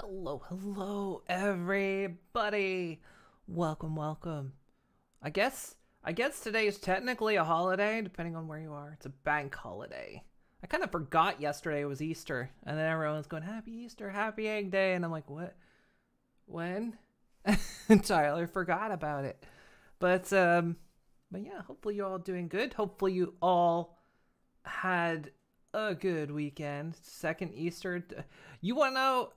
Hello, everybody. Welcome. I guess today is technically a holiday, depending on where you are. It's a bank holiday. I kind of forgot yesterday was Easter, and then everyone's going, Happy Easter, Happy Egg Day, and I'm like, what? When? Entirely forgot about it. But yeah, hopefully you're all doing good. Hopefully you all had a good weekend. Second Easter. You want to know,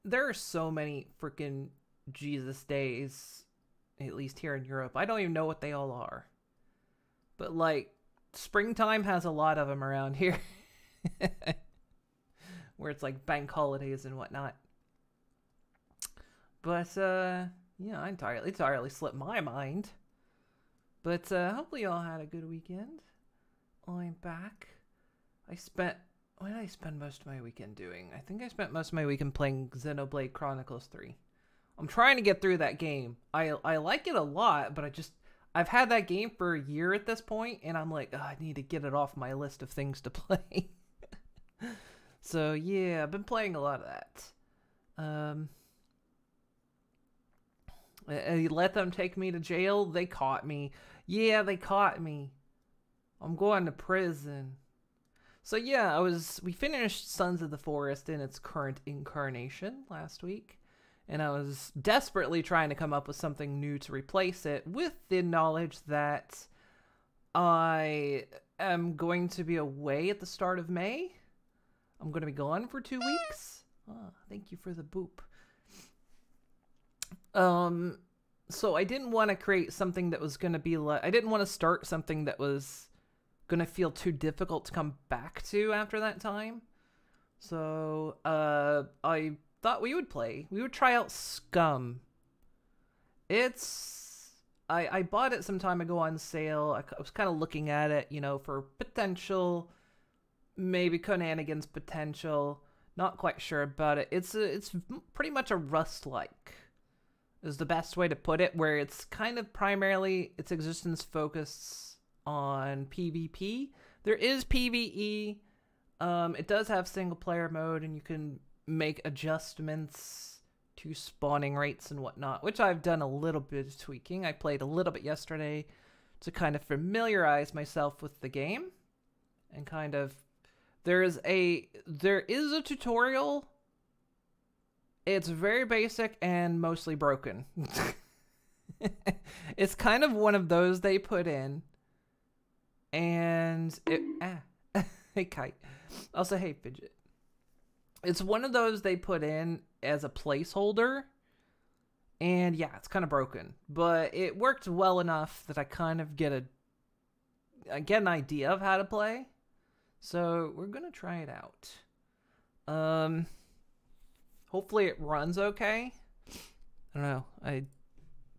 there are so many freaking Jesus days, at least here in Europe. I don't even know what they all are. But, like, springtime has a lot of them around here. Where it's like bank holidays and whatnot. But, yeah, entirely slipped my mind. But, hopefully you all had a good weekend. I'm back. What did I spend most of my weekend doing? I think I spent most of my weekend playing Xenoblade Chronicles 3. I'm trying to get through that game. I like it a lot, but I've had that game for a year at this point, and I'm like, I need to get it off my list of things to play. So yeah, I've been playing a lot of that. I let them take me to jail. They caught me. Yeah, they caught me. I'm going to prison. So yeah, we finished Sons of the Forest in its current incarnation last week, and I was desperately trying to come up with something new to replace it, with the knowledge that I am going to be away at the start of May. I'm going to be gone for 2 weeks. Oh, thank you for the boop. So I didn't want to create something that was going to be like, I didn't want to start something that was gonna feel too difficult to come back to after that time. So I thought we would try out SCUM. I bought it some time ago on sale. I was kind of looking at it, you know, for potential, maybe Conanigans potential. Not quite sure about it. It's pretty much a Rust-like is the best way to put it, where it's kind of primarily its existence focused on PvP. There is PvE. It does have single player mode, and you can make adjustments to spawning rates and whatnot, which I've done a little bit of tweaking. I played a little bit yesterday to kind of familiarize myself with the game, and kind of there is a tutorial. It's very basic and mostly broken. It's kind of one of those they put in. And hey Kite. Also, hey Fidget. It's one of those they put in as a placeholder. And yeah, it's kind of broken. But it worked well enough that I kind of get an idea of how to play. So we're gonna try it out. Hopefully it runs okay. I don't know.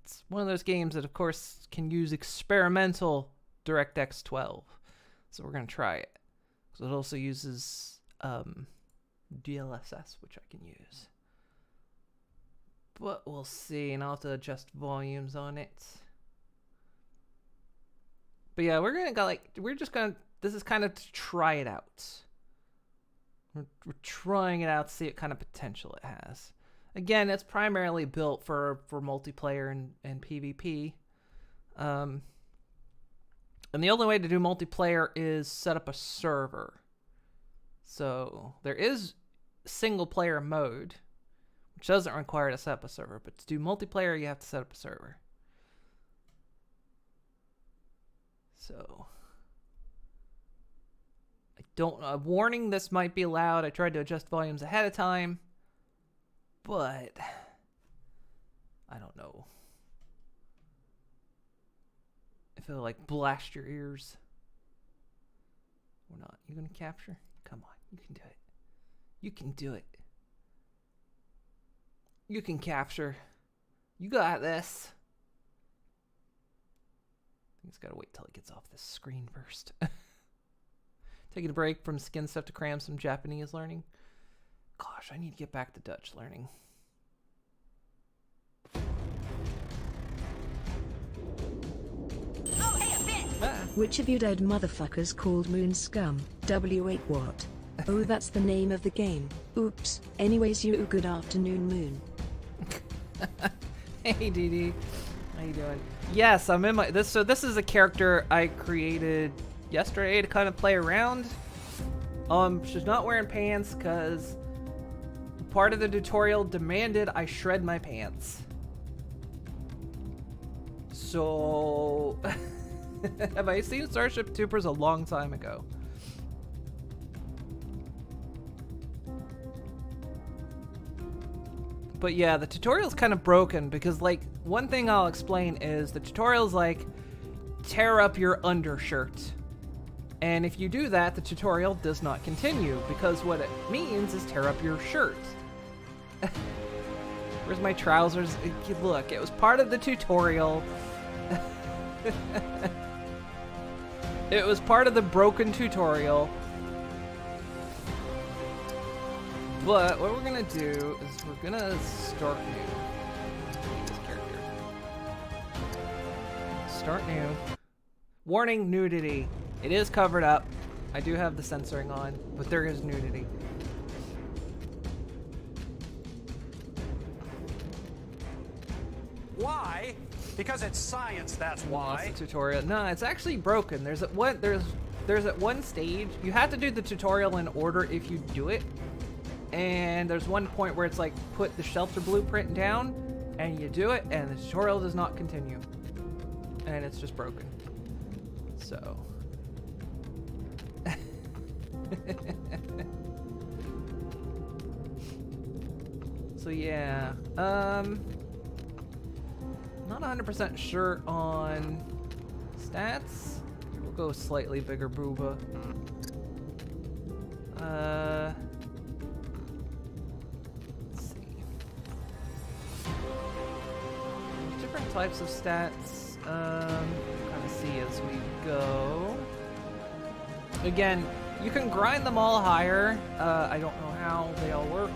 It's one of those games that of course can use experimental DirectX 12, so we're gonna try it. So it also uses DLSS, which I can use, but we'll see, and I'll have to adjust volumes on it. But yeah, this is kind of to try it out. We're trying it out to see what kind of potential it has. Again, it's primarily built for multiplayer and PvP. And the only way to do multiplayer is set up a server. So there is single player mode, which doesn't require to set up a server, but to do multiplayer, you have to set up a server. So warning, this might be loud. I tried to adjust volumes ahead of time, but I don't know if it'll like blast your ears or not. You gonna capture? Come on, you can do it. You can do it. You can capture. You got this. I think it's gotta wait till it gets off this screen first. Taking a break from skin stuff to cram some Japanese learning. Gosh, I need to get back to Dutch learning. Which of you dead motherfuckers called Moon scum? W8 what? Oh, that's the name of the game. Oops. Anyways, you good afternoon, Moon. Hey, Dee Dee. How you doing? Yes, I'm in my this. So this is a character I created yesterday to kind of play around. She's not wearing pants because part of the tutorial demanded I shred my pants. So, have I seen Starship Troopers a long time ago? But yeah, the tutorial's kind of broken because, like, one thing I'll explain is the tutorial's like, tear up your undershirt. And if you do that, the tutorial does not continue because what it means is tear up your shirt. Where's my trousers? Look, it was part of the tutorial. It was part of the broken tutorial. But what we're gonna do is we're gonna start new. This character. Start new. Warning, nudity. It is covered up. I do have the censoring on, but there is nudity. Why? Because it's science, that's why. That's the tutorial. No, it's actually broken. There's at one stage you have to do the tutorial in order if you do it. And there's one point where it's like put the shelter blueprint down and you do it and the tutorial does not continue. And it's just broken. So so yeah, not 100% sure on stats. We'll go slightly bigger booba. Let's see. There's different types of stats. Kind of see as we go. Again, you can grind them all higher. I don't know how they all work.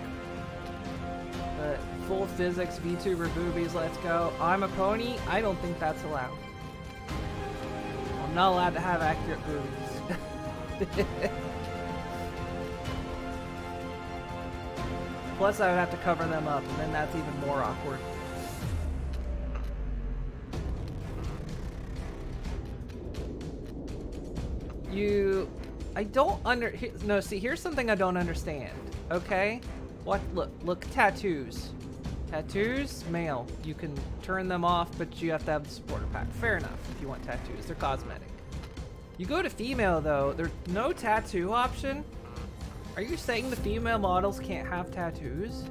But full physics, VTuber boobies, let's go. I'm a pony. I don't think that's allowed. I'm not allowed to have accurate boobies. Plus, I would have to cover them up, and then that's even more awkward. No, see, here's something I don't understand, okay? What, look, tattoos. Tattoos, male. You can turn them off, but you have to have the supporter pack. Fair enough if you want tattoos, they're cosmetic. You go to female though, there's no tattoo option? Are you saying the female models can't have tattoos?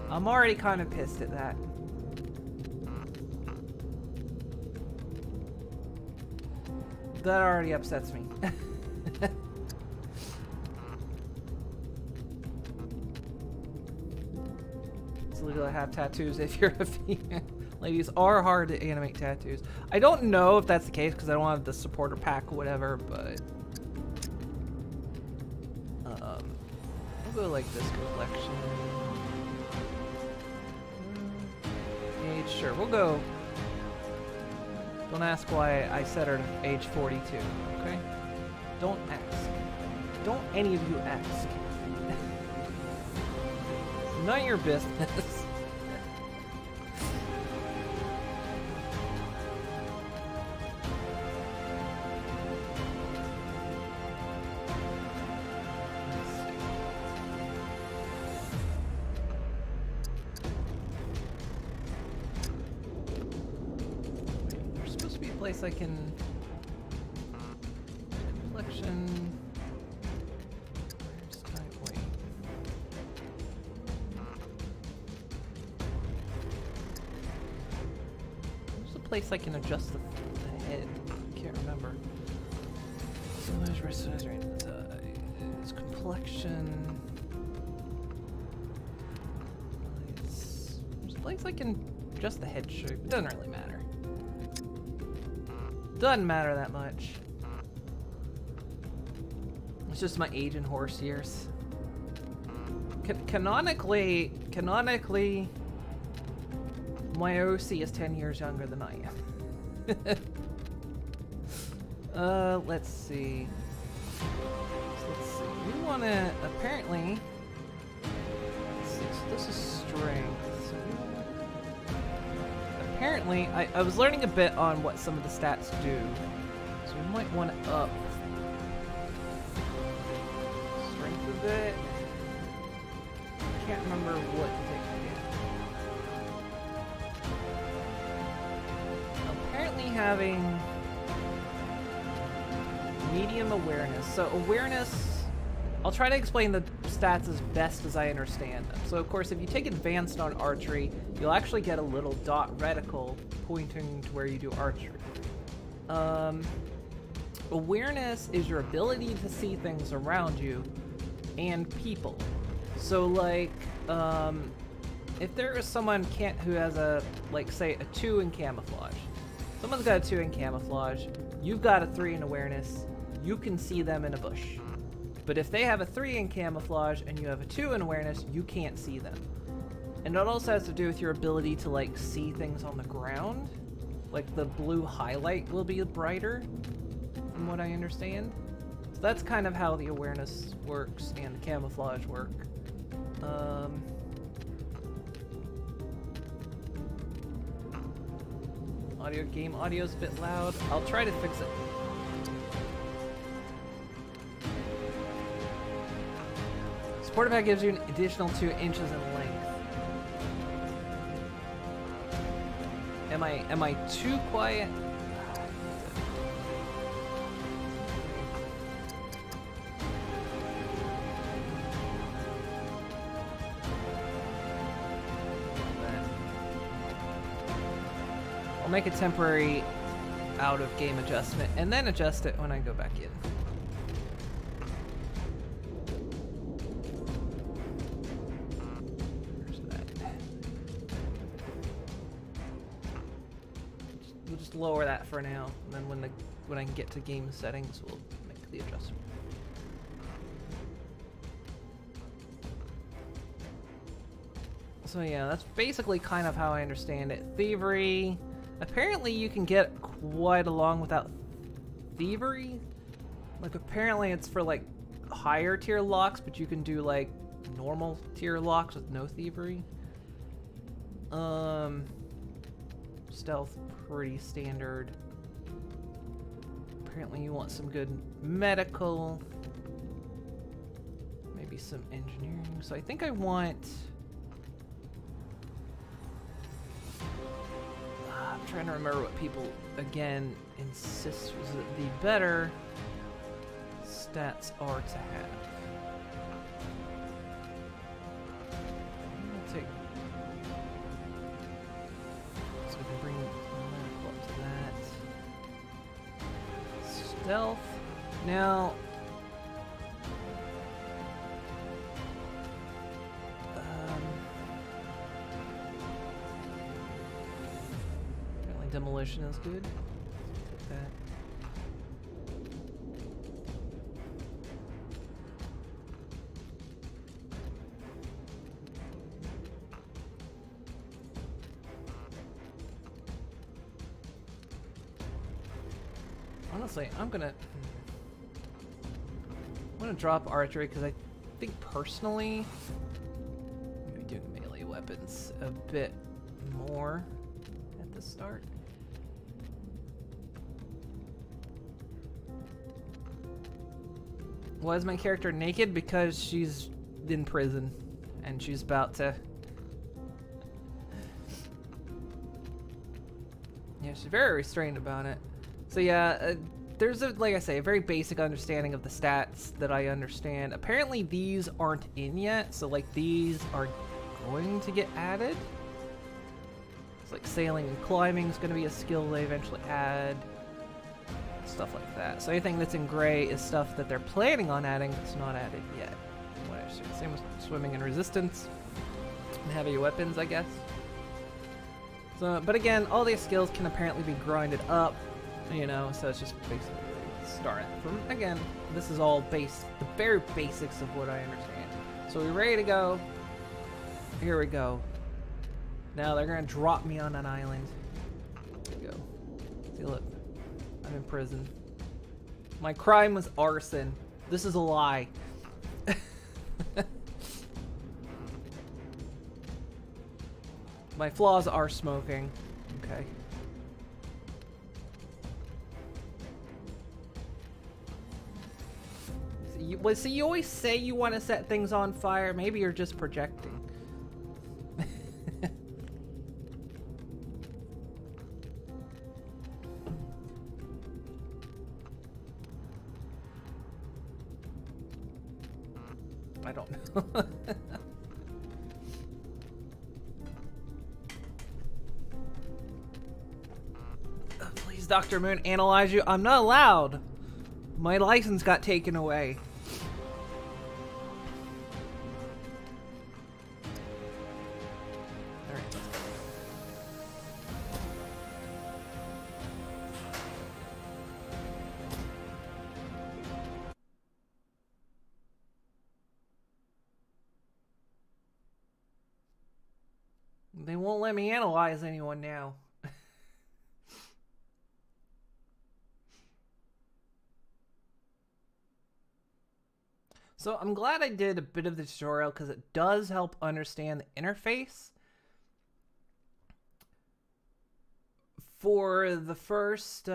I'm already kind of pissed at that. That already upsets me. It's legal to have tattoos if you're a female. Ladies are hard to animate tattoos. I don't know if that's the case because I don't have the supporter pack or whatever, but we'll go like this complexion. Age, sure, we'll go. Don't ask why I set her to age 42, okay? Don't ask. Don't any of you ask. Not your business. There's supposed to be a place I can... Complexion... Where's type weight? There's a place I can adjust the head. I can't remember. So there's wrist size, right? It's complexion. There's a place I can adjust the head shape. It doesn't really matter. Doesn't matter that much. It's just my age and horse years. Canonically, my OC is 10 years younger than I am. Let's see. Let's let's see. We want to apparently. Let's see. So this is strength. So apparently, I was learning a bit on what some of the stats do. So we might want to up strength a bit. Can't remember what to take again. Apparently having medium awareness. So awareness, I'll try to explain the stats as best as I understand them. So of course, if you take advanced on archery, you'll actually get a little dot reticle pointing to where you do archery. Awareness is your ability to see things around you and people. So like, if there is someone who has a, like say, a 2 in camouflage. Someone's got a 2 in camouflage, you've got a 3 in awareness, you can see them in a bush. But if they have a 3 in camouflage and you have a 2 in awareness, you can't see them. And it also has to do with your ability to like see things on the ground. Like the blue highlight will be brighter, from what I understand. So that's kind of how the awareness works and the camouflage work. Game audio's a bit loud. I'll try to fix it. Supporter pack gives you an additional 2 inches in length. Am I too quiet? I'll make a temporary out of game adjustment and then adjust it when I go back in. Where's that? We'll just lower that for now, and then when I can get to game settings, we'll make the adjustment. So yeah, that's basically kind of how I understand it. Thievery. Apparently you can get quite along without thievery. Like apparently it's for like higher tier locks, but you can do like normal tier locks with no thievery. Stealth, pretty standard. Apparently you want some good medical. Maybe some engineering. So I think I want... I'm trying to remember what people, again, insist was that the better stats are to have. I'm gonna take... So we can bring medical up to that. Stealth. Now... demolition is good. Take that. Honestly, I'm gonna drop archery because I think personally maybe doing melee weapons a bit more at the start. Why is my character naked? Because she's in prison and she's about to... Yeah, she's very restrained about it. So yeah, there's a, like I say, a very basic understanding of the stats that I understand. Apparently these aren't in yet, so like these are going to get added. It's like sailing and climbing is going to be a skill they eventually add. Stuff like that. So anything that's in gray is stuff that they're planning on adding that's not added yet. What I assume. Same with swimming and resistance. And heavy weapons, I guess. So, but again, all these skills can apparently be grinded up, you know, so it's just basically start from, again, this is all the very basics of what I understand. So we're ready to go. Here we go. Now they're gonna drop me on an island. There we go. See, look. I'm in prison. My crime was arson. This is a lie. My flaws are smoking. Okay. So you always say you want to set things on fire. Maybe you're just projecting. I don't know. Please, Dr. Moon, analyze you. I'm not allowed. My license got taken away. All right. They won't let me analyze anyone now. So I'm glad I did a bit of the tutorial because it does help understand the interface. For the first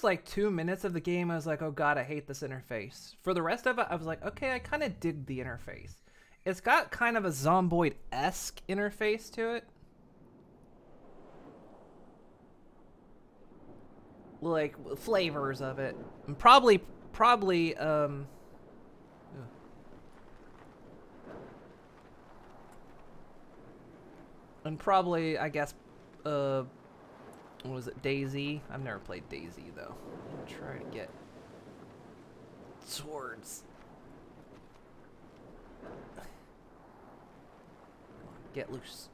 like 2 minutes of the game, I was like, oh god, I hate this interface. For the rest of it, I was like, okay, I kind of dig the interface. It's got kind of a Zomboid-esque interface to it. Like flavors of it, and probably I guess what was it, Daisy? I've never played Daisy though. I'm gonna try to get swords. Get loose.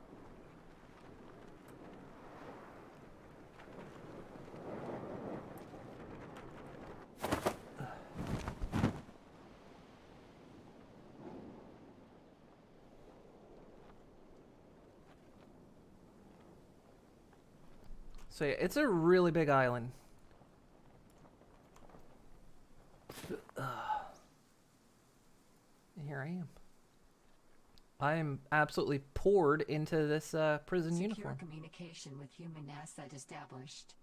So yeah, it's a really big island. And here I am. I am absolutely poured into this prison uniform. Secure communication with human asset established.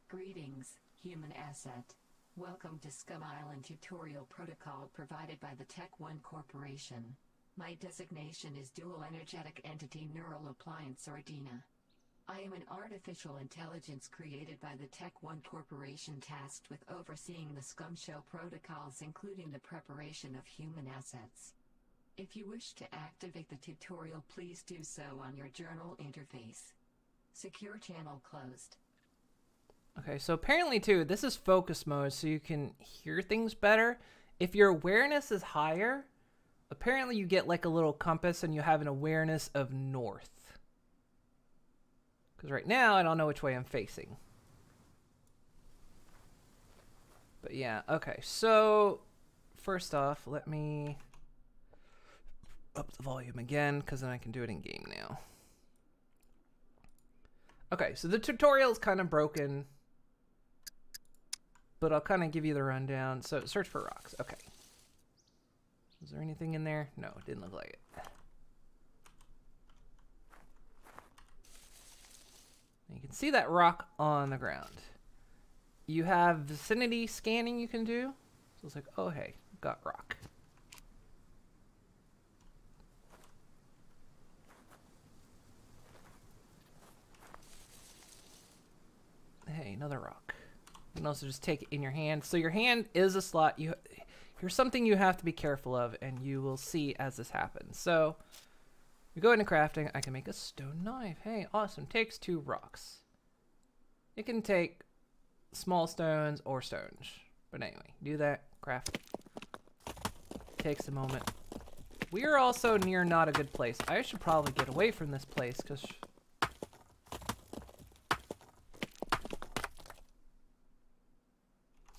Greetings, human asset. Welcome to SCUM Island tutorial protocol provided by the Tech One Corporation. My designation is Dual Energetic Entity Neural Appliance or DINA. I am an artificial intelligence created by the Tech One Corporation tasked with overseeing the SCUM show protocols, including the preparation of human assets. If you wish to activate the tutorial, please do so on your journal interface. Secure channel closed. Okay, so apparently too, this is focus mode, so you can hear things better. If your awareness is higher, apparently you get like a little compass and you have an awareness of north. Because right now, I don't know which way I'm facing. But yeah, okay. So, first off, let me up the volume again, because then I can do it in game now. Okay, so the tutorial is kind of broken. But I'll kind of give you the rundown. So, search for rocks. Okay. Was there anything in there? No, it didn't look like it. You can see that rock on the ground. You have vicinity scanning you can do. So it's like, oh hey, got rock. Hey, another rock. You can also just take it in your hand. So your hand is a slot. Here's something you have to be careful of, and you will see as this happens. So we go into crafting. I can make a stone knife. Hey, awesome. Takes 2 rocks. It can take small stones or stones. But anyway, do that. Craft. Takes a moment. We are also near not a good place. I should probably get away from this place because...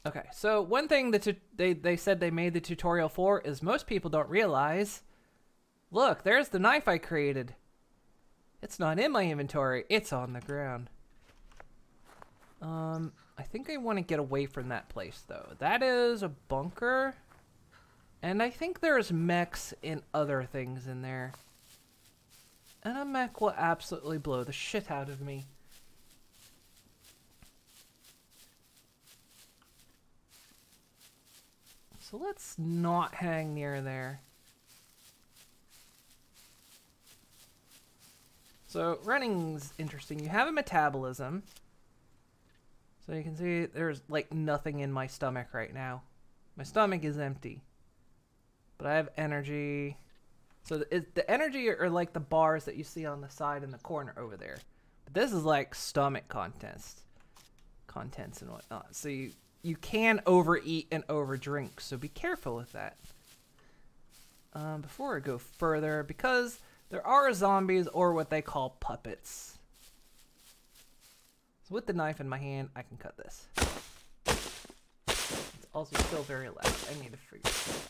Okay, so one thing that they said they made the tutorial for is most people don't realize... Look, there's the knife I created. It's not in my inventory. It's on the ground. I think I want to get away from that place, though. That is a bunker. And I think there's mechs and other things in there. And a mech will absolutely blow the shit out of me. So let's not hang near there. So running's interesting. You have a metabolism. So you can see there's like nothing in my stomach right now. My stomach is empty. But I have energy. So the energy are like the bars that you see on the side in the corner over there. But this is like stomach contents and whatnot. So you can overeat and overdrink. So be careful with that. Before I go further, because there are zombies or what they call puppets. So with the knife in my hand, I can cut this. It's also still very loud. I need to figure it out.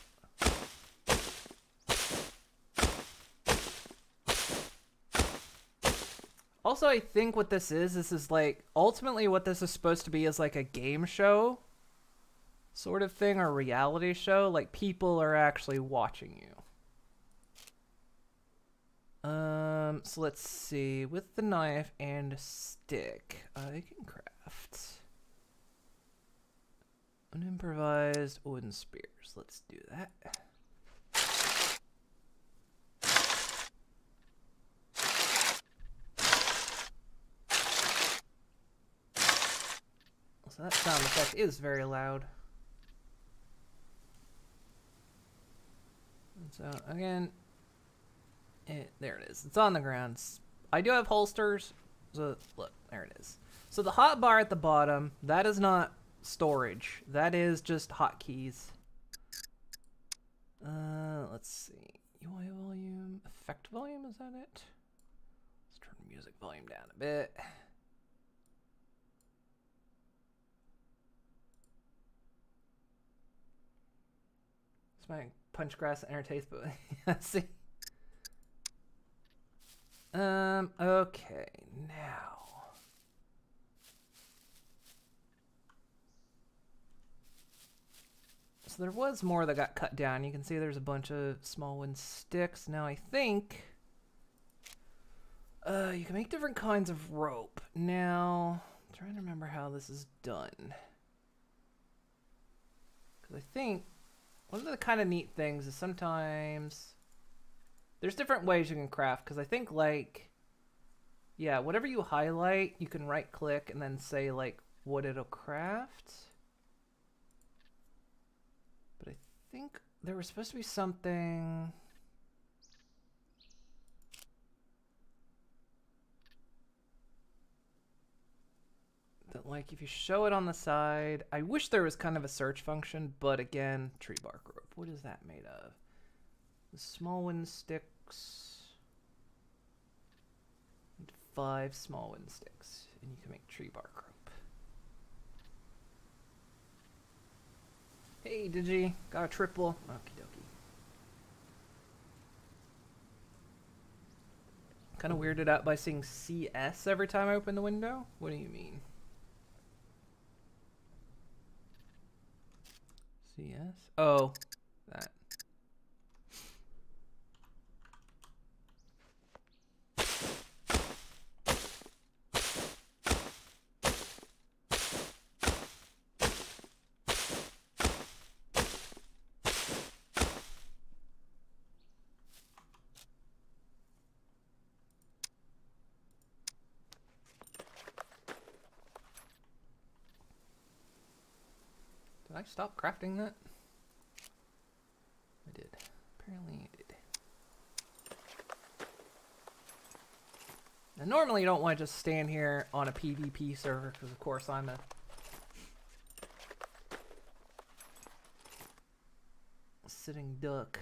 Also, I think what this is like, ultimately what this is supposed to be is like a game show sort of thing, or reality show. Like, people are actually watching you. So let's see. With the knife and a stick, I can craft unimprovised wooden spears. Let's do that. So that sound effect is very loud. And so again, there it is. It's on the ground. I do have holsters. So look, there it is. So the hot bar at the bottom, that is not storage. That is just hotkeys. Let's see. UI volume, effect volume, is that it? Let's turn the music volume down a bit. It's my punch grass and enter taste, but let's see. Okay, now. So there was more that got cut down. You can see there's a bunch of small wooden sticks. Now I think you can make different kinds of rope. Now, I'm trying to remember how this is done. Because I think one of the kind of neat things is sometimes there's different ways you can craft. Because I think, like, yeah, whatever you highlight, you can right click and then say like what it'll craft. But I think there was supposed to be something. That, like, if you show it on the side, I wish there was kind of a search function, but again, tree bark rope. What is that made of? The small wooden sticks. 5 small wooden sticks, and you can make tree bark rope. Hey, Digi, got a triple. Okie dokie. Kind of weirded out by seeing CS every time I open the window. What do you mean? CS? Oh, that. Did I stop crafting that? I did. Apparently I did. Now normally you don't want to just stand here on a PvP server because of course I'm a sitting duck.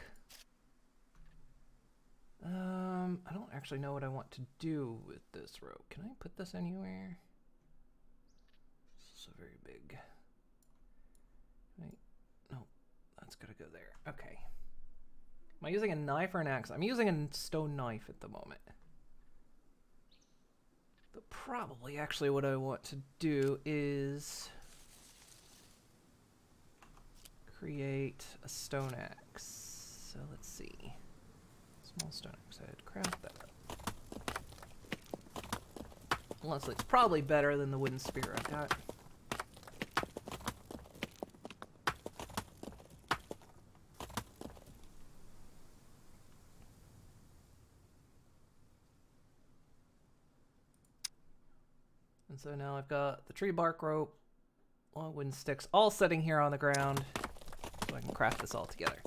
I don't actually know what I want to do with this rope. Can I put this anywhere? This is so very big. Wait, no, that's gotta go there. Okay. Am I using a knife or an axe? I'm using a stone knife at the moment. But probably actually what I want to do is create a stone axe. So let's see. Small stone axe. I'd craft that up. Honestly, it's probably better than the wooden spear I've got. And so now I've got the tree bark rope, long wooden sticks, all sitting here on the ground, so I can craft this all together.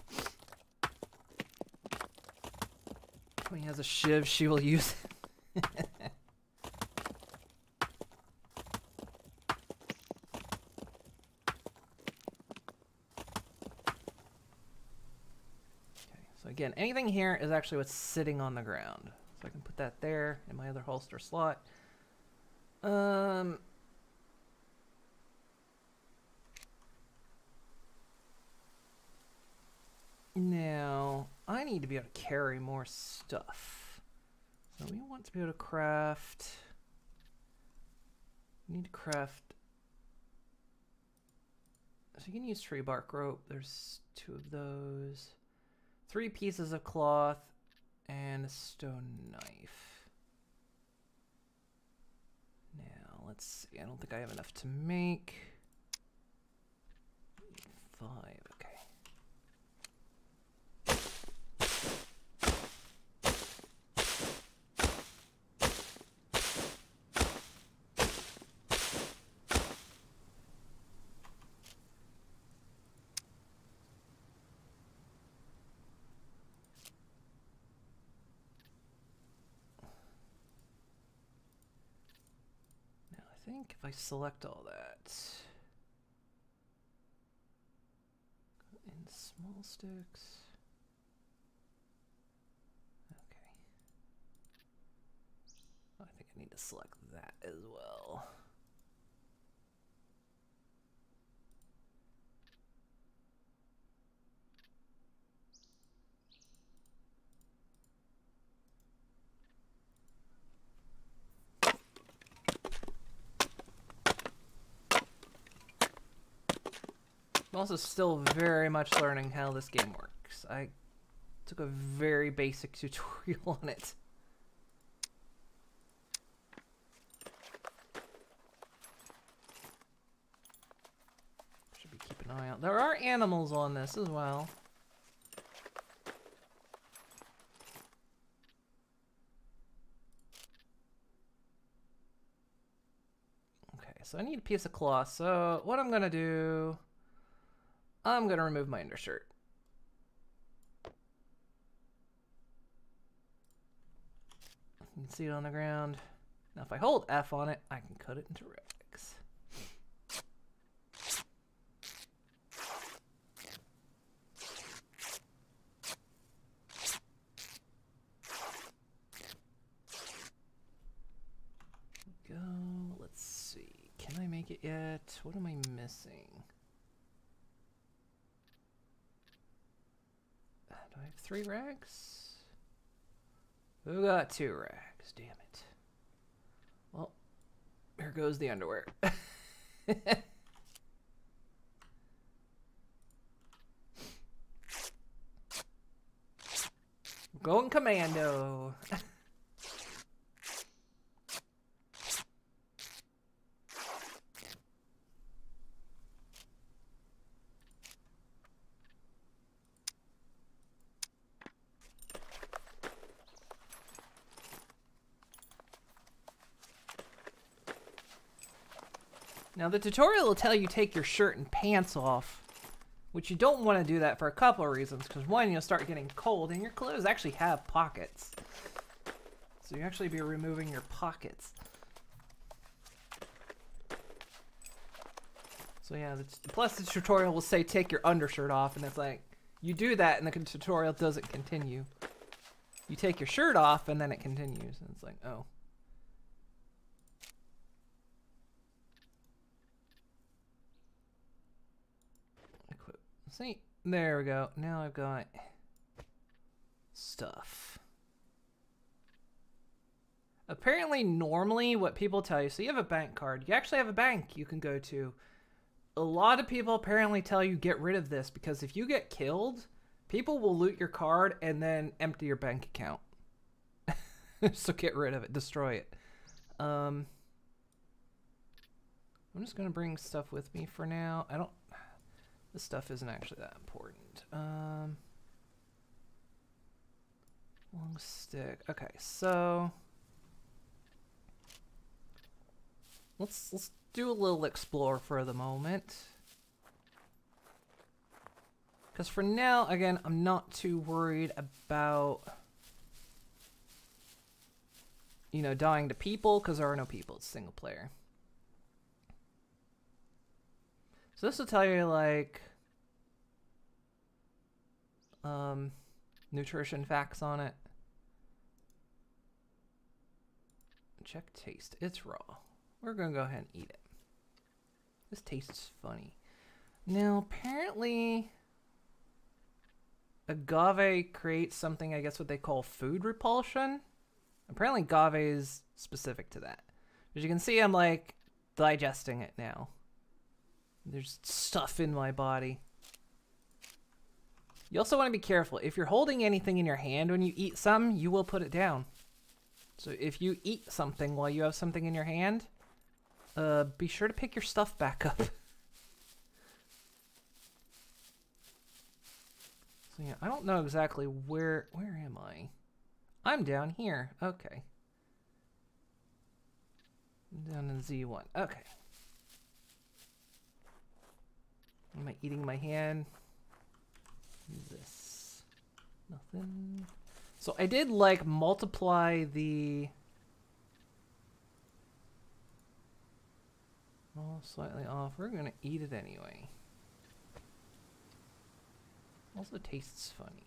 When he has a shiv, she will use it. So again, anything here is actually what's sitting on the ground. So I can put that there in my other holster slot. Now, I need to be able to carry more stuff. So we want to be able to craft... We need to craft... So you can use tree bark rope. There's 2 of those. 3 pieces of cloth and a stone knife. Now, let's see. I don't think I have enough to make 5. Okay. I think if I select all that in small sticks, okay. I think I need to select that as well. I'm also still very much learning how this game works. I took a very basic tutorial on it. Should be keeping an eye out. There are animals on this as well. Okay, so I need a piece of cloth. So what I'm gonna do... I'm going to remove my undershirt. You can see it on the ground. Now if I hold F on it, I can cut it into rags. Go. Let's see. Can I make it yet? What am I missing? Do I have 3 rags? Who got 2 rags? Damn it. Well, here goes the underwear. Going commando. Now the tutorial will tell you take your shirt and pants off, which you don't want to do that for a couple of reasons. Because one, you'll start getting cold, and your clothes actually have pockets. So you actually be removing your pockets. So yeah, plus the tutorial will say take your undershirt off, and it's like, you do that and the tutorial doesn't continue. You take your shirt off and then it continues, and it's like, oh. See, there we go. Now I've got stuff. Apparently, normally what people tell you, so you have a bank card. You actually have a bank you can go to. A lot of people apparently tell you get rid of this because if you get killed, people will loot your card and then empty your bank account. So get rid of it. Destroy it. I'm just going to bring stuff with me for now. This stuff isn't actually that important. Long stick. Okay, so let's do a little explore for the moment. Because for now, again, I'm not too worried about, you know, dying to people, because there are no people. It's single player. So this will tell you, like, nutrition facts on it. Check taste. It's raw. We're going to go ahead and eat it. This tastes funny. Now, apparently, agave creates something, I guess what they call food repulsion. Apparently, agave is specific to that. As you can see, I'm, like, digesting it now. There's stuff in my body. You also want to be careful. If you're holding anything in your hand when you eat something, you will put it down. So if you eat something while you have something in your hand, be sure to pick your stuff back up. So yeah, I don't know exactly where am I? I'm down here. Okay. I'm down in Z1. Okay. Am I eating my hand? This. Nothing. So I did like multiply the... Oh, slightly off. We're gonna eat it anyway. Also tastes funny.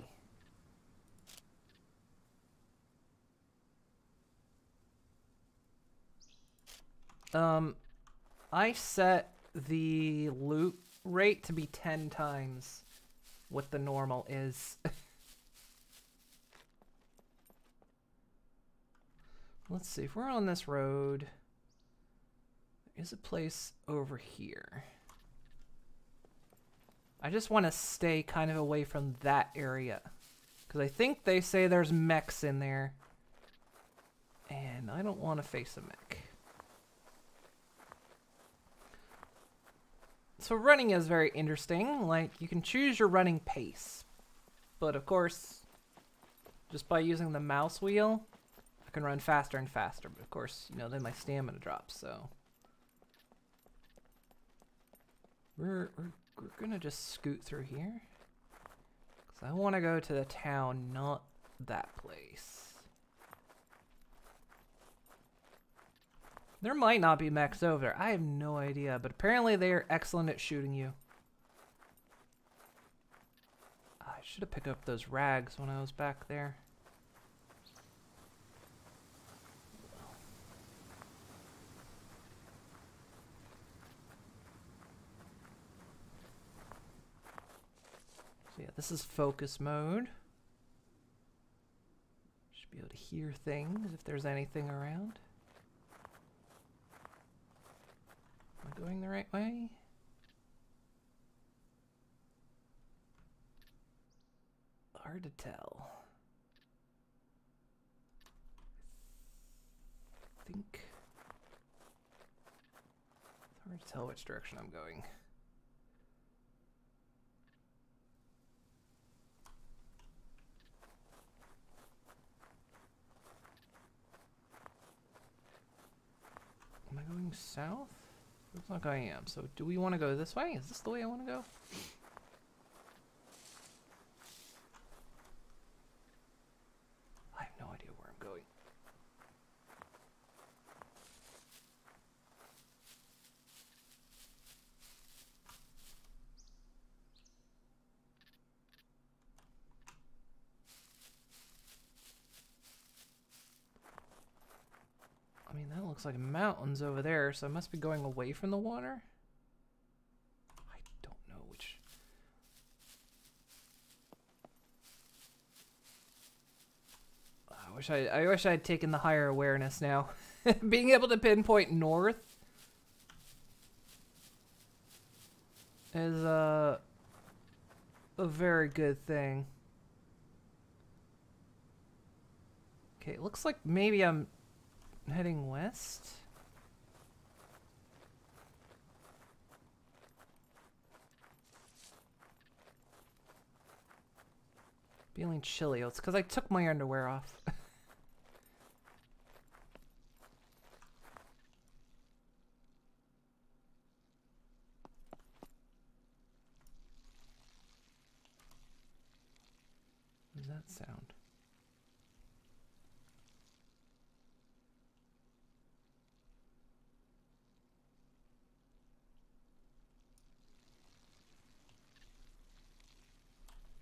I set the loot rate to be 10 times what the normal is. Let's see, if we're on this road, there is a place over here. I just want to stay kind of away from that area, because I think they say there's mechs in there, and I don't want to face a mech. So running is very interesting. Like, you can choose your running pace, but of course, just by using the mouse wheel, I can run faster and faster. But of course, you know, then my stamina drops. So we're gonna just scoot through here, because I want to go to the town, not that place. There might not be mechs over there. I have no idea, but apparently they are excellent at shooting you. I should have picked up those rags when I was back there. So yeah, this is focus mode. Should be able to hear things if there's anything around. Am I going the right way? Hard to tell. I think it's hard to tell which direction I'm going. Am I going south? Looks like I am. So do we want to go this way? Is this the way I want to go? I have no idea where I'm going. I mean, that looks like mountains over there, so I must be going away from the water. I don't know which. I wish I had taken the higher awareness now. Being able to pinpoint north is a very good thing. Okay, it looks like maybe I'm heading west. Feeling chilly. It's because I took my underwear off. What does that sound?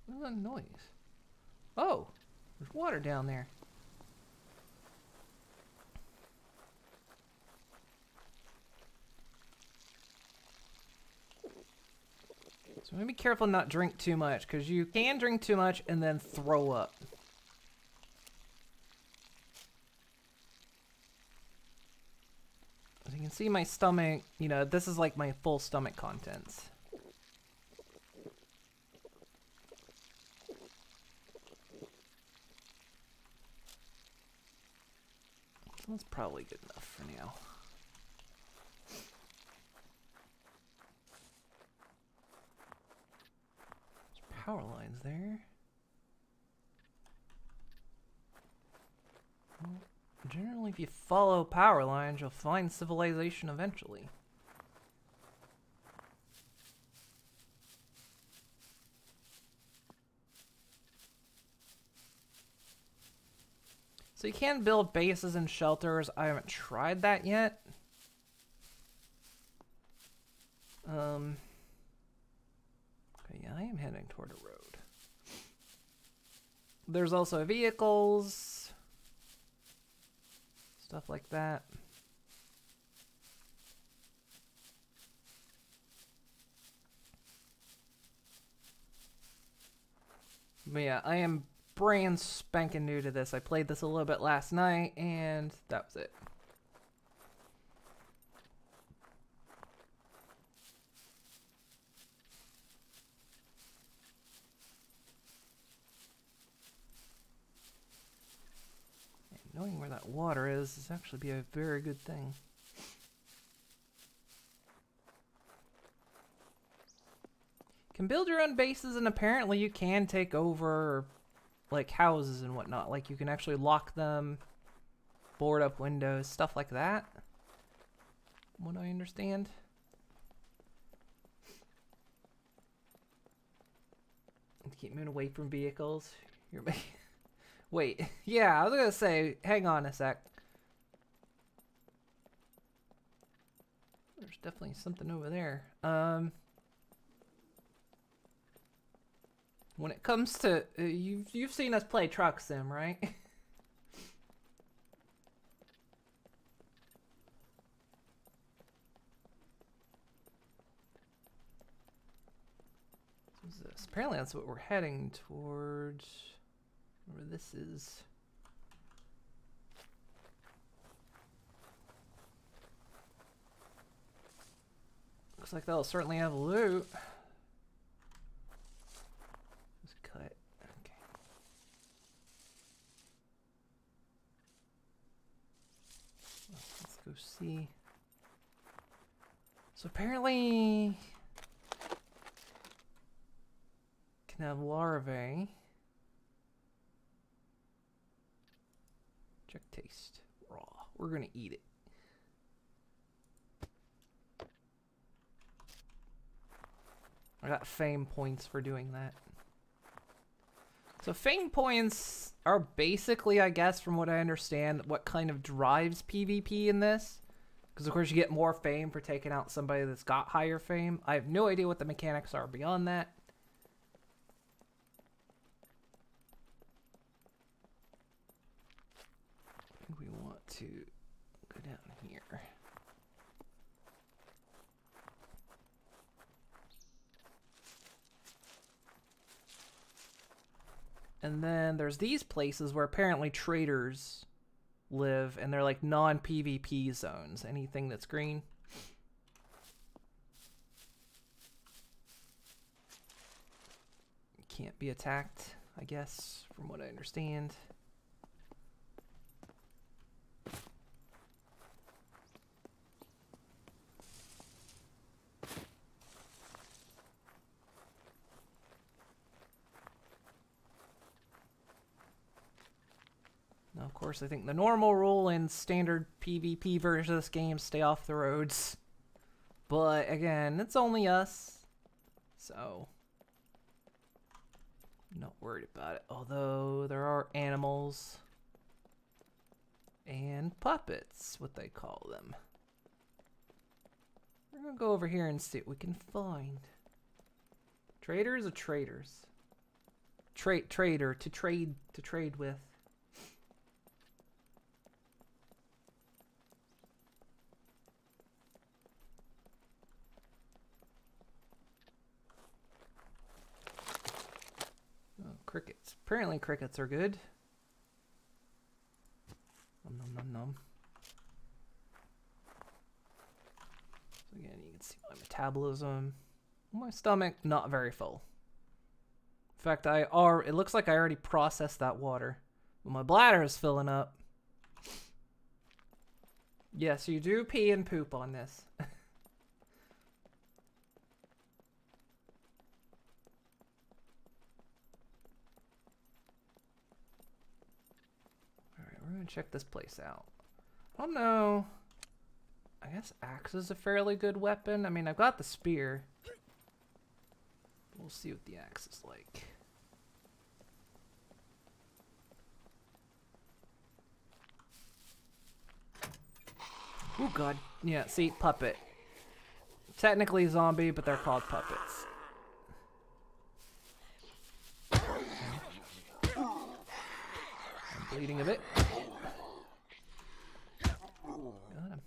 What's that noise? Oh, there's water down there. So I'm gonna be careful not to drink too much, because you can drink too much and then throw up. As you can see, my stomach, you know, this is like my full stomach contents. So that's probably good enough for now. There's power lines there. Well, generally, if you follow power lines, you'll find civilization eventually. So you can build bases and shelters. I haven't tried that yet. Okay, yeah, I am heading toward a road. There's also vehicles. Stuff like that. But yeah, I am brand spanking new to this. I played this a little bit last night, and that was it. And knowing where that water is actually be a very good thing. You can build your own bases, and apparently you can take over like houses and whatnot. Like you can actually lock them, board up windows, stuff like that. What I understand. Keep moving away from vehicles. You're wait, yeah, I was gonna say, hang on a sec. There's definitely something over there. When it comes to you've seen us play Truck Sim, right? What's this? Apparently that's what we're heading towards. Where this is. Looks like they'll certainly have loot. Go see. So apparently can have larvae. Check taste. Raw. We're gonna eat it. I got fame points for doing that. So fame points are basically, I guess, from what I understand, what kind of drives PvP in this. Because, of course, you get more fame for taking out somebody that's got higher fame. I have no idea what the mechanics are beyond that. I think we want to go down here. And then there's these places where apparently traders live, and they're like non-PvP zones. Anything that's green. Can't be attacked, I guess, from what I understand. Now, of course, I think the normal rule in standard PvP version of this game, stay off the roads. But again, it's only us, so I'm not worried about it. Although there are animals and puppets, what they call them. We're gonna go over here and see what we can find. Traders or traders? Trader to trade with. Crickets. Apparently crickets are good. Nom nom nom nom. So again, you can see my metabolism. My stomach, not very full. In fact, it looks like I already processed that water. But my bladder is filling up. Yes, you do pee and poop on this. We're gonna check this place out. I don't know. I guess axe is a fairly good weapon. I mean, I've got the spear. We'll see what the axe is like. Oh god. Yeah, see, puppet. Technically zombie, but they're called puppets. I'm bleeding a bit. Got him.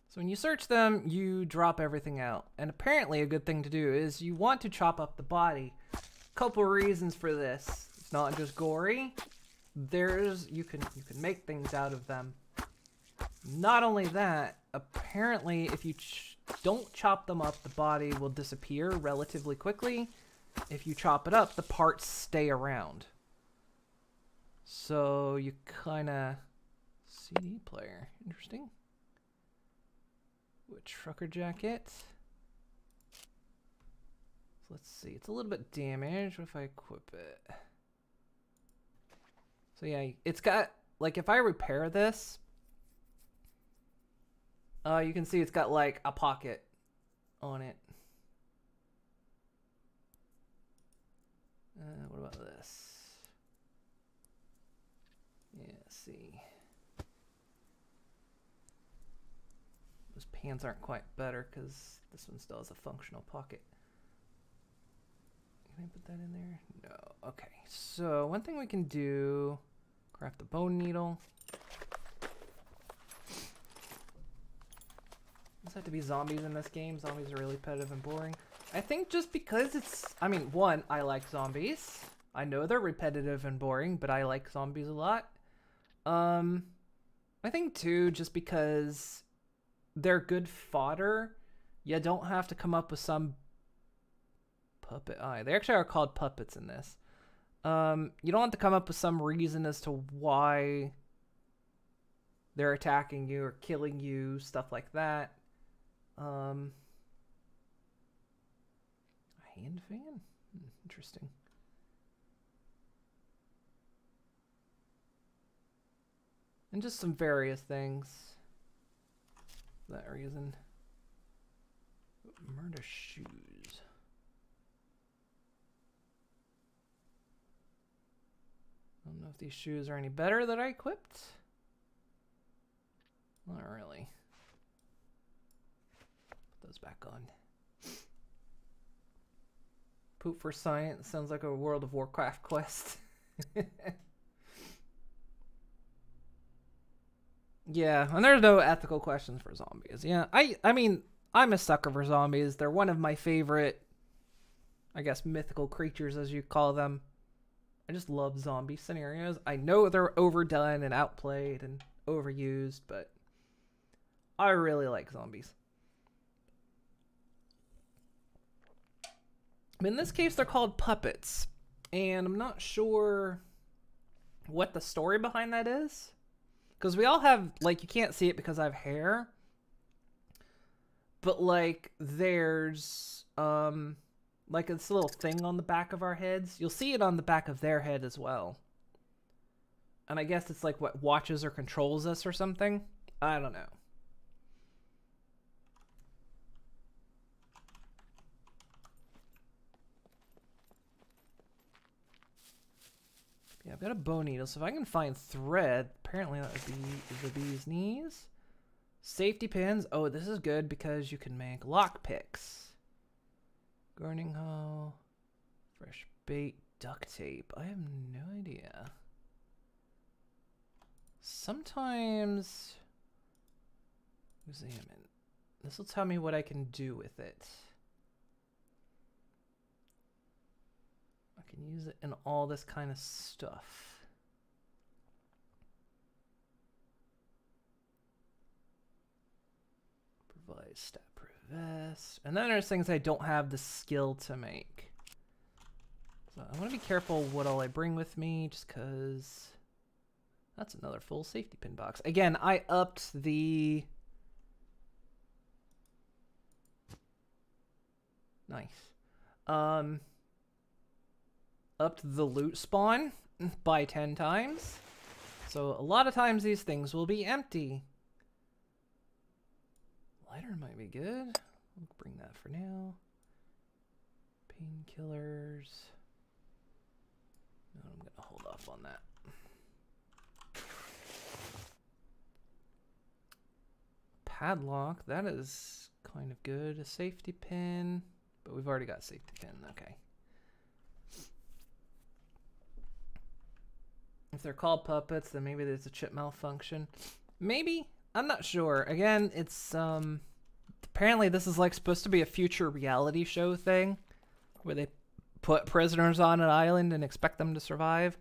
So when you search them, you drop everything out. And apparently a good thing to do is you want to chop up the body. Couple reasons for this. It's not just gory. You can make things out of them. Not only that, apparently if you don't chop them up, the body will disappear relatively quickly. If you chop it up, the parts stay around. So you kind of CD player, interesting. With trucker jacket. So let's see, it's a little bit damaged. What if I equip it? So yeah, it's got, like, if I repair this, you can see it's got like a pocket on it. What about this? Yeah, see. Those pants aren't quite better because this one still has a functional pocket. Can I put that in there? No. Okay. So one thing we can do, craft a bone needle. Does have to be zombies in this game? Zombies are really repetitive and boring. I think just because it's, I mean, one, I like zombies. I know they're repetitive and boring, but I like zombies a lot. I think two, just because they're good fodder. You don't have to come up with some puppet eye. They actually are called puppets in this. You don't have to come up with some reason as to why they're attacking you or killing you, stuff like that. A hand fan? Interesting. And just some various things. For that reason. Murder shoes. I don't know if these shoes are any better that I equipped. Not really. Put those back on. Poop for science sounds like a World of Warcraft quest. Yeah, and there's no ethical questions for zombies. Yeah, I mean, I'm a sucker for zombies. They're one of my favorite, I guess, mythical creatures, as you call them. I just love zombie scenarios. I know they're overdone and outplayed and overused, but I really like zombies. In this case, they're called puppets, and I'm not sure what the story behind that is. Because we all have, like, you can't see it because I have hair, but, like, there's, like, this little thing on the back of our heads. You'll see it on the back of their head as well. And I guess it's, like, what watches or controls us or something. I don't know. Yeah, I've got a bone needle, so if I can find thread, apparently that would be the bee's knees. Safety pins. Oh, this is good because you can make lock picks. Gardening hoe. Fresh bait. Duct tape. I have no idea. Sometimes... Examine. This will tell me what I can do with it. I can use it in all this kind of stuff. Provide stat-proof vest. And then there's things I don't have the skill to make. So I want to be careful what all I bring with me, just because that's another full safety pin box. Again, I upped the... Nice. Upped the loot spawn by 10 times. So a lot of times these things will be empty. Lighter might be good. I'll bring that for now. Painkillers. No, I'm gonna hold off on that. Padlock, that is kind of good. A safety pin, but we've already got safety pin, okay. If they're called puppets, then maybe there's a chip malfunction. Maybe? I'm not sure. Again, it's, apparently this is like supposed to be a future reality show thing where they put prisoners on an island and expect them to survive.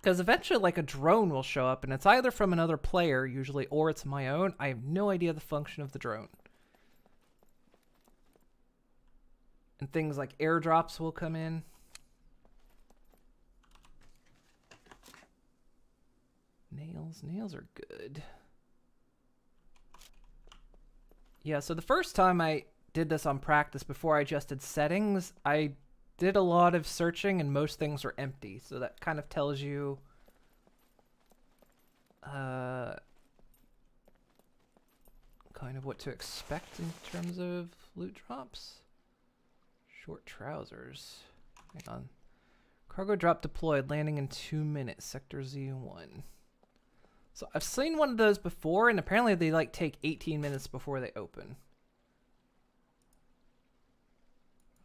Because eventually, like, a drone will show up, and it's either from another player, usually, or it's my own. I have no idea the function of the drone. And things like airdrops will come in. Nails. Nails are good. Yeah, so the first time I did this on practice before I adjusted settings, I did a lot of searching and most things were empty. So that kind of tells you kind of what to expect in terms of loot drops. Short trousers. Hang on. Cargo drop deployed, landing in 2 minutes, sector Z1. So I've seen one of those before, and apparently they like take 18 minutes before they open.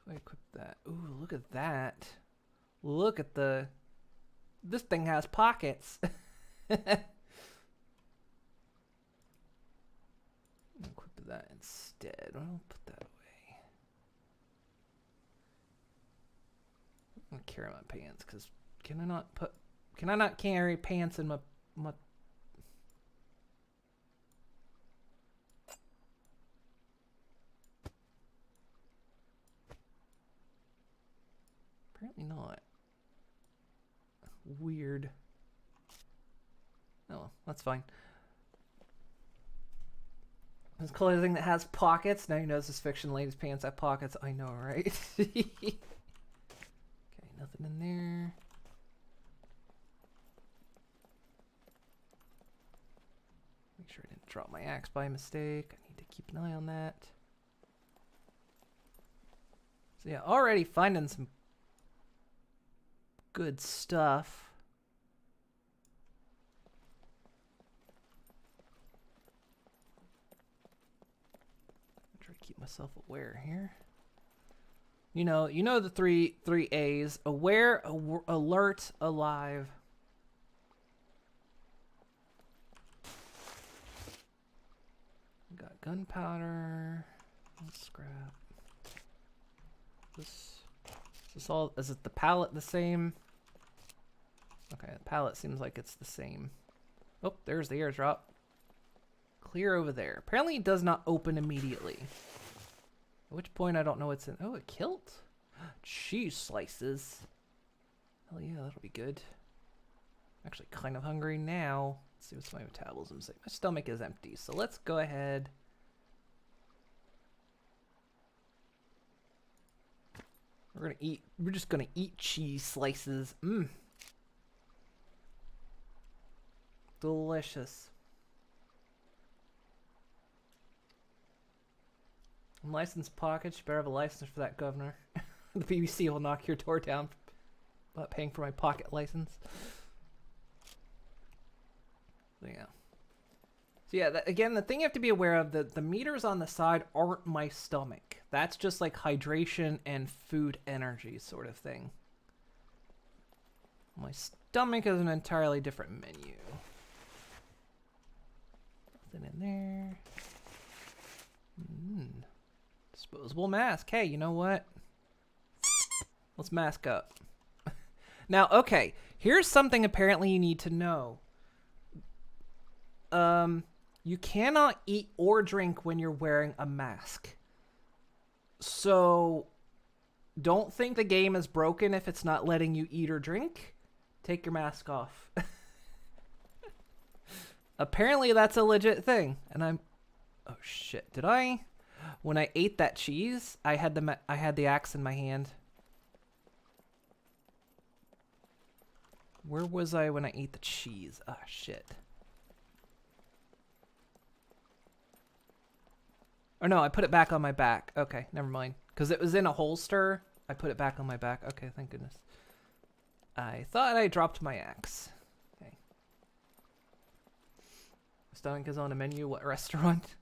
If I equip that. Ooh, look at that. Look at the... This thing has pockets. Equip that instead. I'll put that away. I'm gonna carry my pants, because can I not carry pants in my apparently not. Weird. Oh, that's fine. This clothing that has pockets. Now you know this is fiction. Ladies' pants have pockets. I know, right? Okay, nothing in there. Make sure I didn't drop my axe by mistake. I need to keep an eye on that. So yeah, already finding some good stuff. Try to keep myself aware here. You know the three A's: aware, alert, alive. Got gunpowder. Scrap. This all, is it the pallet the same? Okay, the pallet seems like it's the same. Oh, there's the airdrop. Clear over there. Apparently it does not open immediately. At which point I don't know what's in. Oh, a kilt? Cheese slices. Hell yeah, that'll be good. I'm actually kind of hungry now. Let's see what's my metabolism say. My stomach is empty, so let's go ahead. We're just gonna eat cheese slices. Mmm. Delicious. Unlicensed pockets. You better have a license for that, Governor. The BBC will knock your door down about paying for my pocket license. So yeah. So yeah, again, the thing you have to be aware of, the meters on the side aren't my stomach. That's just like hydration and food energy sort of thing. My stomach is an entirely different menu. Nothing in there. Disposable mask. Hey, you know what? Let's mask up. Now, okay, here's something apparently you need to know. You cannot eat or drink when you're wearing a mask. So, don't think the game is broken if it's not letting you eat or drink. Take your mask off. Apparently that's a legit thing. And I'm... Oh shit, did I... When I ate that cheese, I had the axe in my hand. Where was I when I ate the cheese? Ah, shit. Or no, I put it back on my back. Okay, never mind. Because it was in a holster. I put it back on my back. Okay, thank goodness. I thought I dropped my axe. Okay. Stomach is on a menu. What restaurant?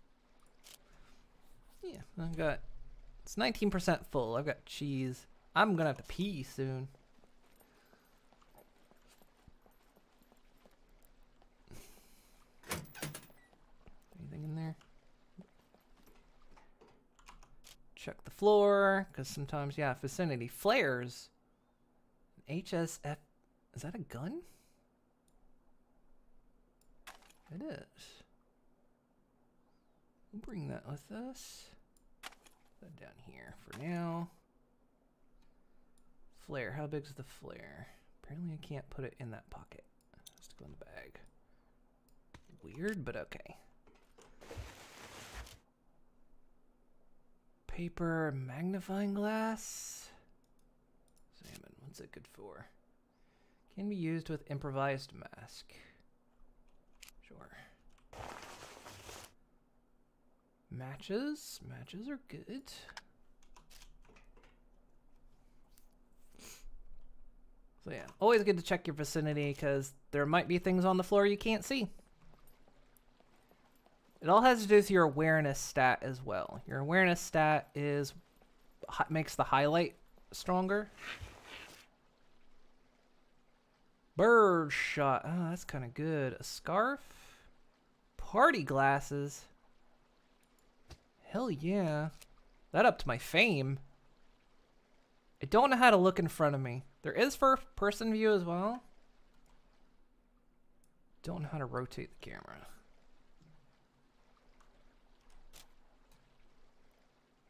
Yeah, I've got... It's 19% full. I've got cheese. I'm gonna have to pee soon. Anything in there? Check the floor, because sometimes, yeah, vicinity flares. HSF, is that a gun? It is. We'll bring that with us. Put that down here for now. Flare, how big is the flare? Apparently I can't put it in that pocket. It has to go in the bag. Weird, but okay. Paper, magnifying glass. Salmon, what's it good for? Can be used with improvised mask. Sure. Matches. Matches are good. So yeah, always good to check your vicinity because there might be things on the floor you can't see. It all has to do with your awareness stat as well. Your awareness stat is makes the highlight stronger. Bird shot. Oh, that's kind of good. A scarf. Party glasses. Hell yeah. That upped my fame. I don't know how to look in front of me. There is first person view as well. Don't know how to rotate the camera.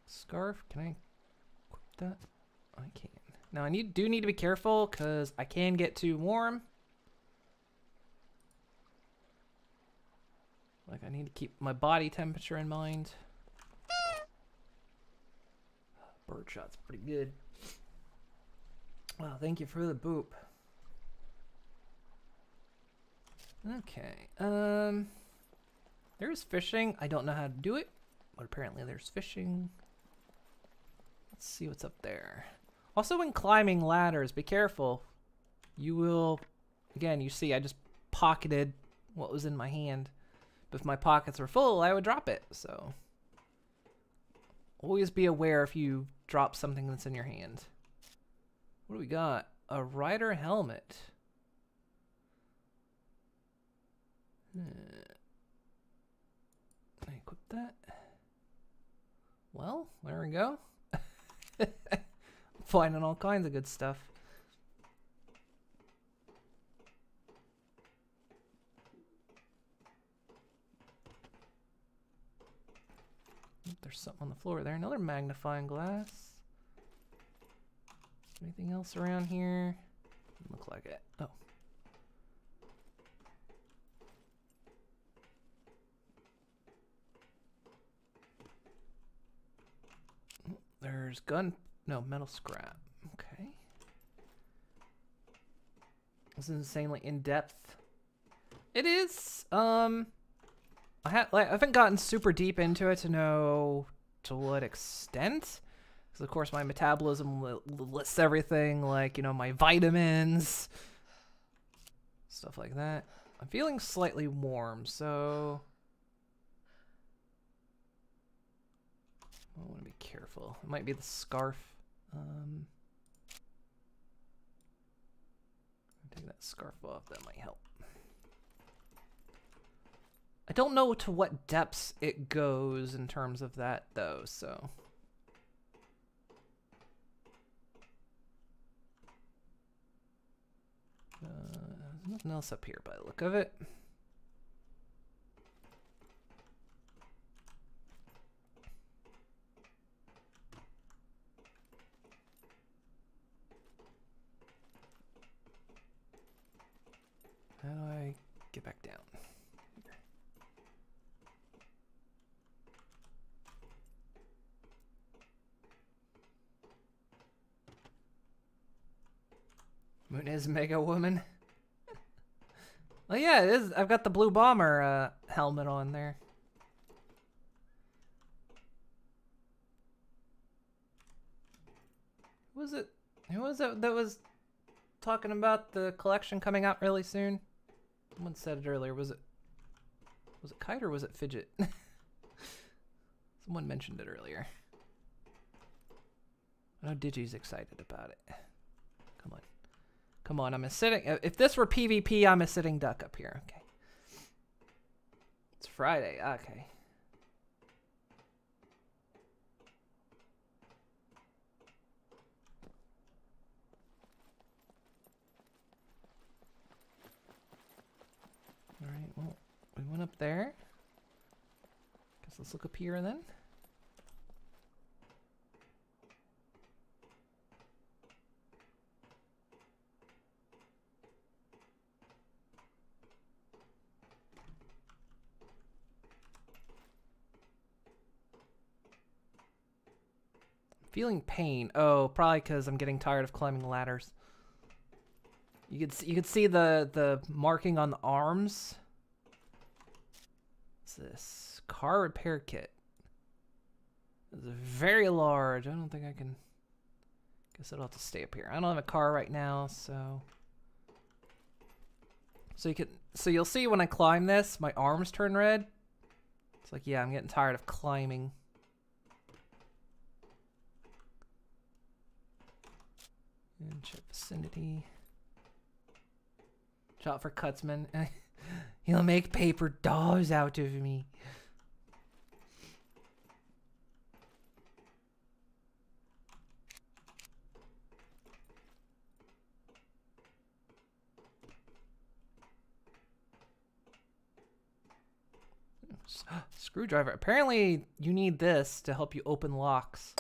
Scarf, can I equip that? I can. Now I do need to be careful because I can get too warm. Like I need to keep my body temperature in mind. Birdshot's pretty good. Wow, thank you for the boop. Okay, there's fishing. I don't know how to do it, but apparently there's fishing. Let's see what's up there. Also, when climbing ladders, be careful. You will, again, you see I just pocketed what was in my hand. But if my pockets were full, I would drop it, so. Always be aware if you drop something that's in your hand. What do we got? A rider helmet. Can I equip that? Well, there we go. Finding all kinds of good stuff. There's something on the floor there. Another magnifying glass. Anything else around here? Doesn't look like it. Oh. There's metal scrap. Okay. This is insanely in-depth. It is. I haven't gotten super deep into it to know to what extent. Because of course my metabolism lists everything, like, you know, my vitamins, stuff like that. I'm feeling slightly warm, so I want to be careful. It might be the scarf. Take that scarf off, that might help. I don't know to what depths it goes in terms of that, though, so. There's nothing else up here by the look of it. How do I get back down? Moon is Mega Woman. Oh yeah, it is. I've got the Blue Bomber helmet on there. Who was it? Who was it that was talking about the collection coming out really soon? Someone said it earlier. Was it Kite or was it Fidget? Someone mentioned it earlier. I know Digi's excited about it. Come on. Come on, I'm a sitting. If this were PvP, I'm a sitting duck up here. Okay. It's Friday. Okay. All right. Well, we went up there. Guess let's look up here then. Feeling pain. Oh, probably because I'm getting tired of climbing ladders. You could see the marking on the arms. What's this? Car repair kit. It's very large. I don't think I can. Guess I'll have to stay up here. I don't have a car right now, so. So you'll see when I climb this, my arms turn red. It's like, yeah, I'm getting tired of climbing. And check vicinity. Shot for Cutsman. He'll make paper dolls out of me. Screwdriver. Apparently you need this to help you open locks.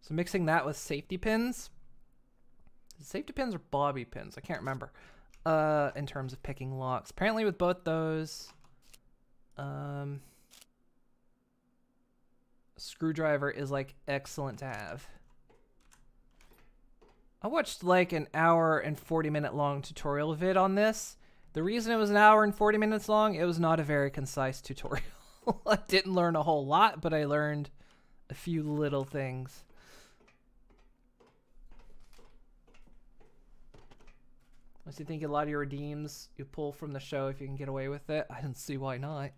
So mixing that with safety pins. Safety pins or bobby pins? I can't remember. In terms of picking locks. Apparently with both those, screwdriver is like excellent to have. I watched like an hour and 40-minute long tutorial vid on this. The reason it was an hour and 40 minutes long, it was not a very concise tutorial. I didn't learn a whole lot, but I learned a few little things. Unless you think a lot of your redeems you pull from the show if you can get away with it. I don't see why not.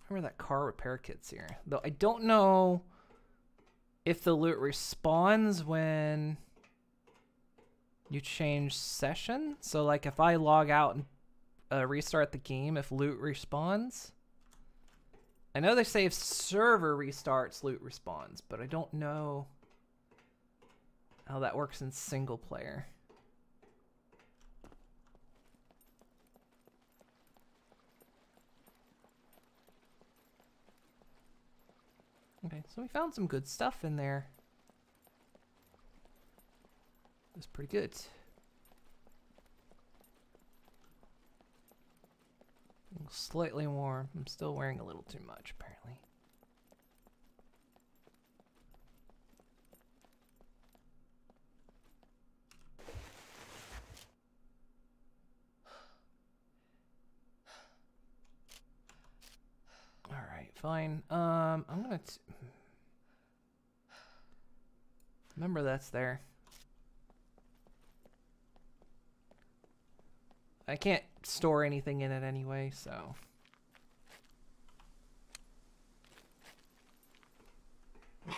Remember that car repair kit's here. Though I don't know if the loot respawns when You change session? So like if I log out and restart the game, if loot respawns? I know they say if server restarts, loot respawns, but I don't know how that works in single player. Okay, so we found some good stuff in there. It was pretty good. Slightly warm. I'm still wearing a little too much, apparently. All right, fine. I'm gonna remember that's there. I can't store anything in it anyway, so. Oh,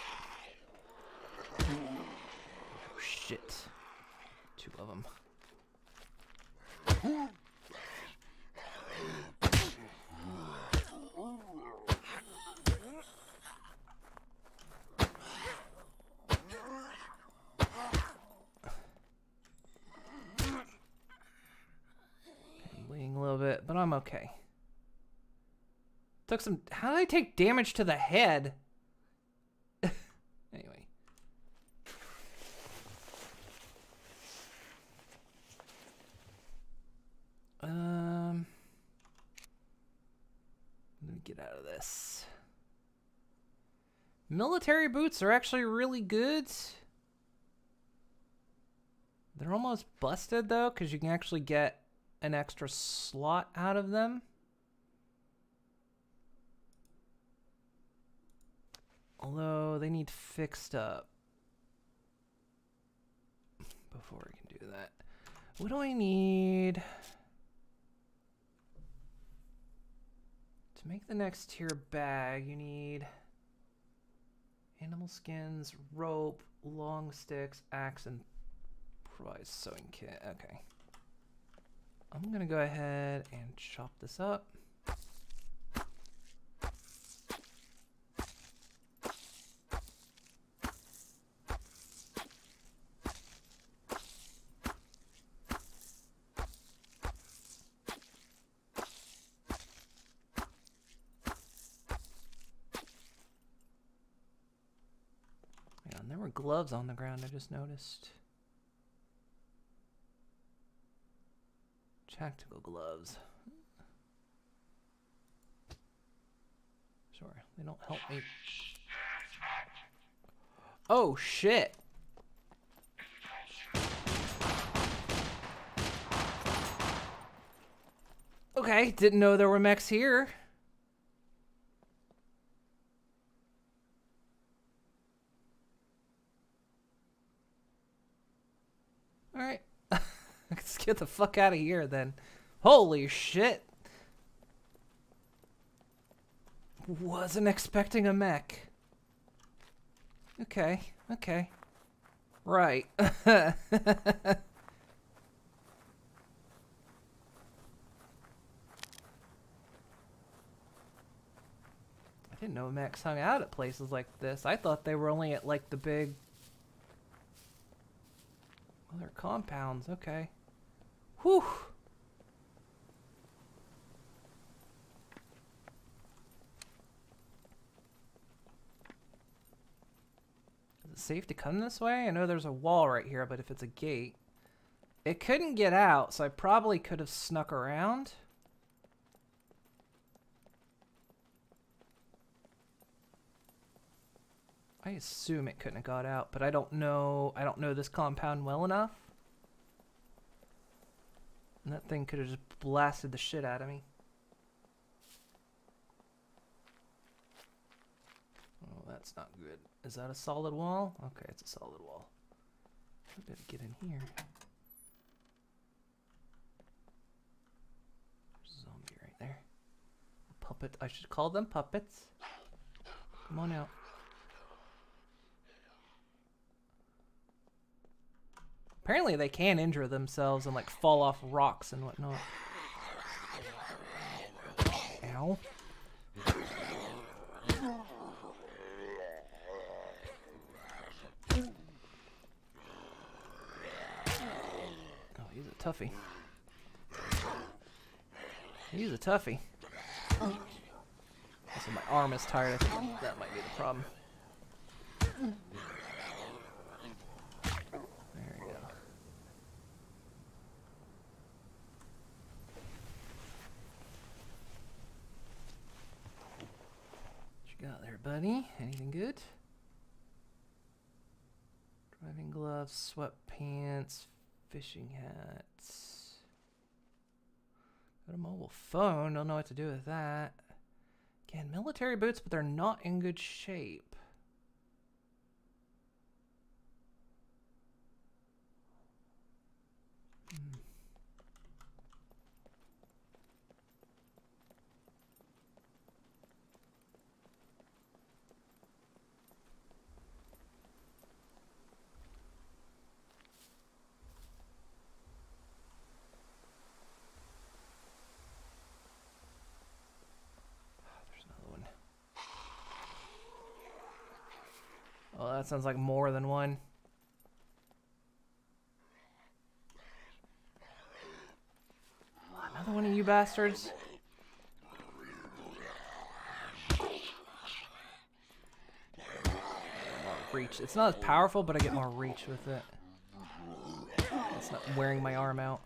shit. 2 of them. A little bit, but I'm okay. Took some. How did I take damage to the head? Anyway. Let me get out of this. Military boots are actually really good. They're almost busted though, because you can actually get an extra slot out of them. Although they need fixed up before we can do that. What do I need to make the next tier bag? You need animal skins, rope, long sticks, axe, and provide sewing kit. Okay. I'm gonna go ahead and chop this up. Yeah, and there were gloves on the ground, I just noticed. Tactical gloves. Sure, they don't help me. Oh shit! Okay, didn't know there were mechs here. Alright. Let's get the fuck out of here then. Holy shit. Wasn't expecting a mech. Okay, okay. Right. I didn't know mechs hung out at places like this. I thought they were only at like the big... Well, they're compounds, okay. Whew. Is it safe to come this way? I know there's a wall right here, but if it's a gate... It couldn't get out, so I probably could have snuck around. I assume it couldn't have got out, but I don't know this compound well enough. And that thing could have just blasted the shit out of me. Oh, that's not good. Is that a solid wall? Okay, it's a solid wall. I better get in here. There's a zombie right there. Puppet. I should call them puppets. Come on out. Apparently they can injure themselves and like fall off rocks and whatnot. Ow. Oh, he's a toughie. He's a toughie. Also, my arm is tired. I think that might be the problem. There we go. What you got there, buddy? Anything good? Driving gloves, sweatpants, fishing hats. Got a mobile phone. Don't know what to do with that. Again, military boots, but they're not in good shape. Oh, that sounds like more than one. Oh, another one of you bastards. More reach. It's not as powerful, but I get more reach with it. It's not wearing my arm out.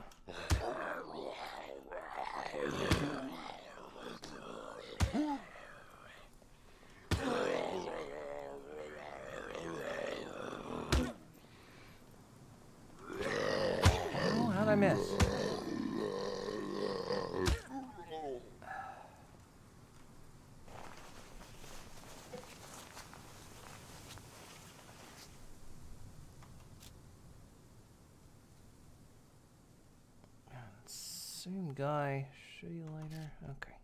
I miss. Same guy. Show you later. Okay.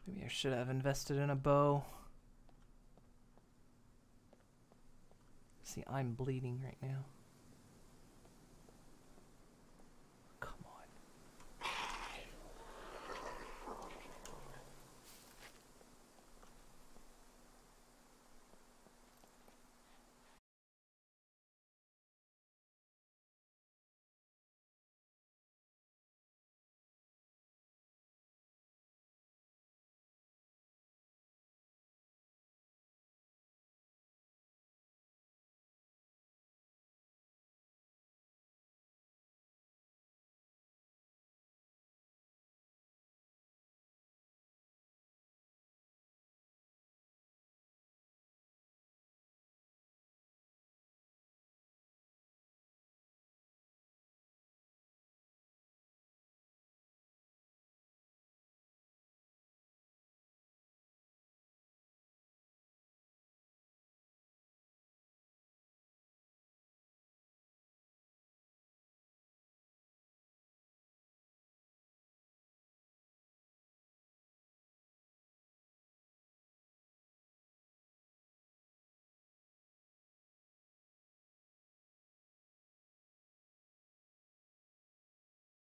Maybe I should have invested in a bow. See, I'm bleeding right now.